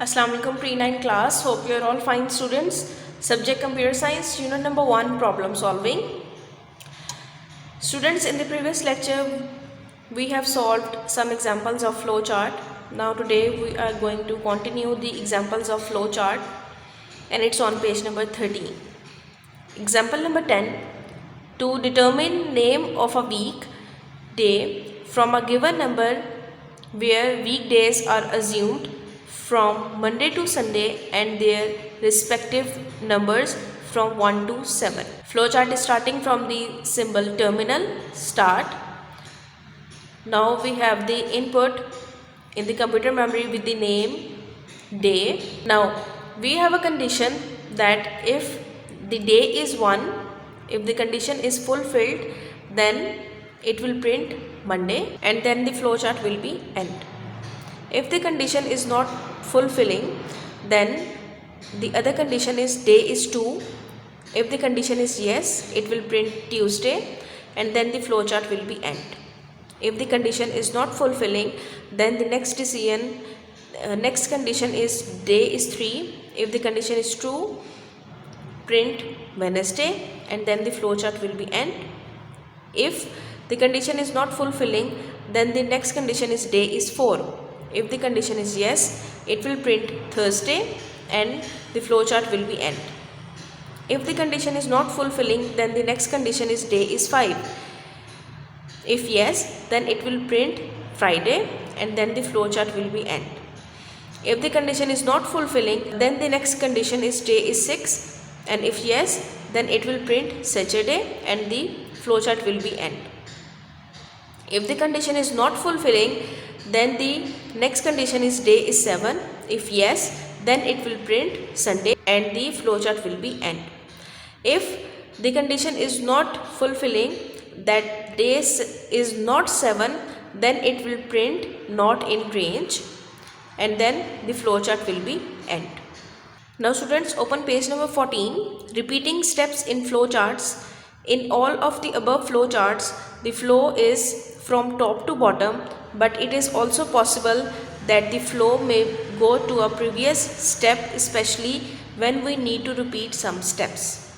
Assalamu alaikum pre-9 class. Hope you are all fine students. Subject Computer Science, unit number 1, problem solving. Students, in the previous lecture we have solved some examples of flowchart. Now today we are going to continue the examples of flowchart, and it's on page number 13. Example number 10. To determine name of a week day from a given number where weekdays are assumed from Monday to Sunday and their respective numbers from 1 to 7. Flowchart is starting from the symbol terminal start. Now we have the input in the computer memory with the name day. Now we have a condition that if the day is 1, if the condition is fulfilled, then it will print Monday and then the flowchart will be end. If the condition is not fulfilling, then the other condition is day is 2. If the condition is yes, it will print Tuesday and then the flowchart will be end. If the condition is not fulfilling, then the next condition is day is 3. If the condition is true, print Wednesday and then the flowchart will be end. If the condition is not fulfilling, then the next condition is day is 4. If the condition is yes, it will print Thursday and the flowchart will be end. If the condition is not fulfilling, then the next condition is day is 5. If yes, then it will print Friday and then the flowchart will be end. If the condition is not fulfilling, then the next condition is day is 6, and if yes, then it will print Saturday and the flowchart will be end. If the condition is not fulfilling, then the next condition is day is 7. If yes, then it will print Sunday and the flowchart will be end. If the condition is not fulfilling, that day is not 7, then it will print not in range and then the flowchart will be end. Now students, open page number 14. Repeating steps in flowcharts. In all of the above flowcharts, the flow is from top to bottom, but it is also possible that the flow may go to a previous step, especially when we need to repeat some steps.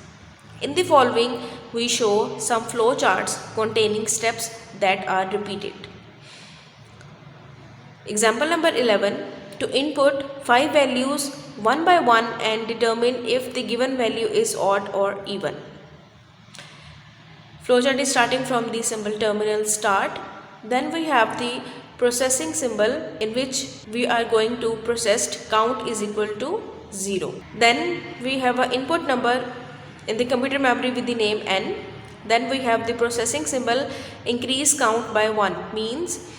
In the following, we show some flowcharts containing steps that are repeated. Example number 11. To input 5 values one by one and determine if the given value is odd or even. Flowchart is starting from the symbol terminal start. Then we have the processing symbol in which we are going to process count is equal to 0. Then we have an input number in the computer memory with the name n. Then we have the processing symbol increase count by 1, means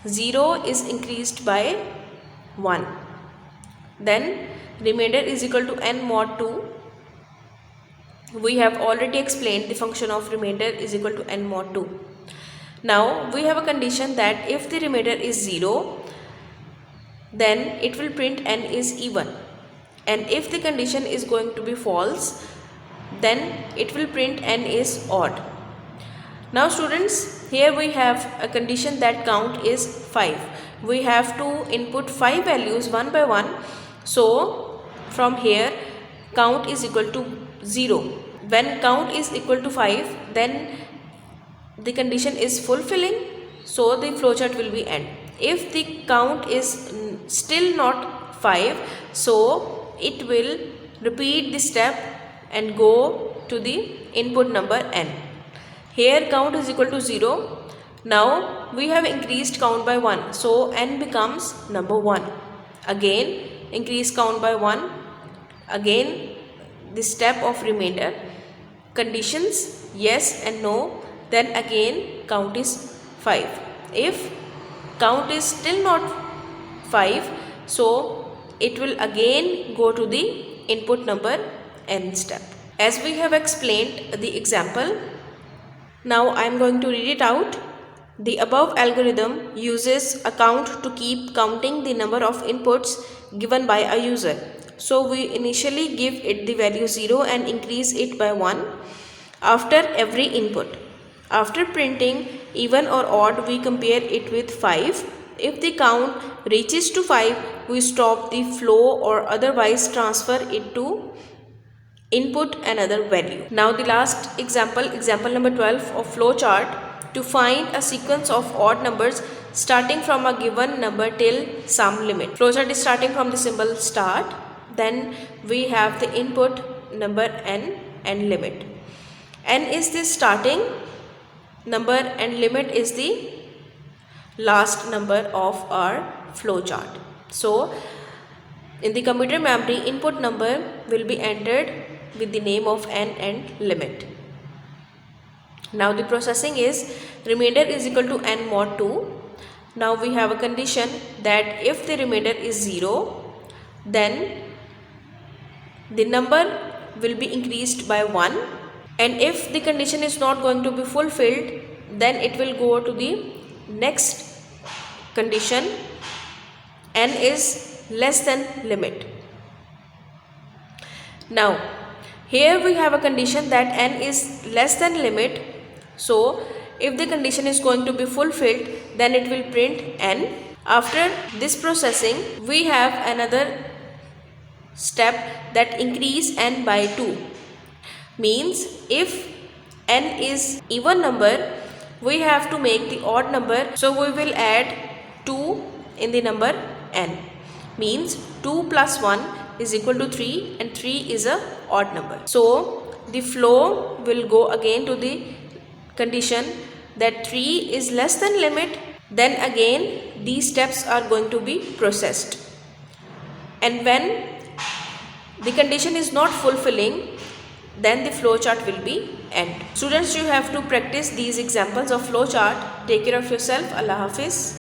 0 is increased by 1. Then remainder is equal to n mod 2. We have already explained the function of remainder is equal to n mod 2. Now we have a condition that if the remainder is 0, then it will print n is even, and if the condition is going to be false, then it will print n is odd. Now students, here we have a condition that count is 5. We have to input 5 values one by one. So from here count is equal to 0. When count is equal to 5, then the condition is fulfilling, so the flowchart will be end. If the count is still not 5, so it will repeat the step and go to the input number n. Here count is equal to 0. Now we have increased count by 1, so n becomes number 1. Again increase count by 1. Again the step of remainder. Conditions yes and no. Then again count is 5. If count is still not 5, so it will again go to the input number n step. As we have explained the example, now I am going to read it out. The above algorithm uses a count to keep counting the number of inputs given by a user. So we initially give it the value 0 and increase it by 1 after every input. After printing even or odd, we compare it with 5 If the count reaches to 5, we stop the flow or otherwise transfer it to input another value. Now the last example number 12 of flow chart. To find a sequence of odd numbers starting from a given number till some limit. Flow chart is starting from the symbol start, then we have the input number n and limit. N is the starting number and limit is the last number of our flow chart. So in the computer memory, input number will be entered with the name of n and limit. Now the processing is remainder is equal to n mod 2. Now we have a condition that if the remainder is 0, then the number will be increased by 1, and if the condition is not going to be fulfilled, then it will go to the next condition, n is less than limit. Now here we have a condition that n is less than limit. So if the condition is going to be fulfilled, then it will print n. After this processing, we have another step that increase n by 2. Means if n is even number, we have to make the odd number. So we will add 2 in the number n. Means 2 plus 1 is equal to 3 and 3 is a odd number. So the flow will go again to the condition that 3 is less than limit, then again these steps are going to be processed, and when the condition is not fulfilling, then the flow chart will be end. Students, you have to practice these examples of flow chart. Take care of yourself. Allah Hafiz.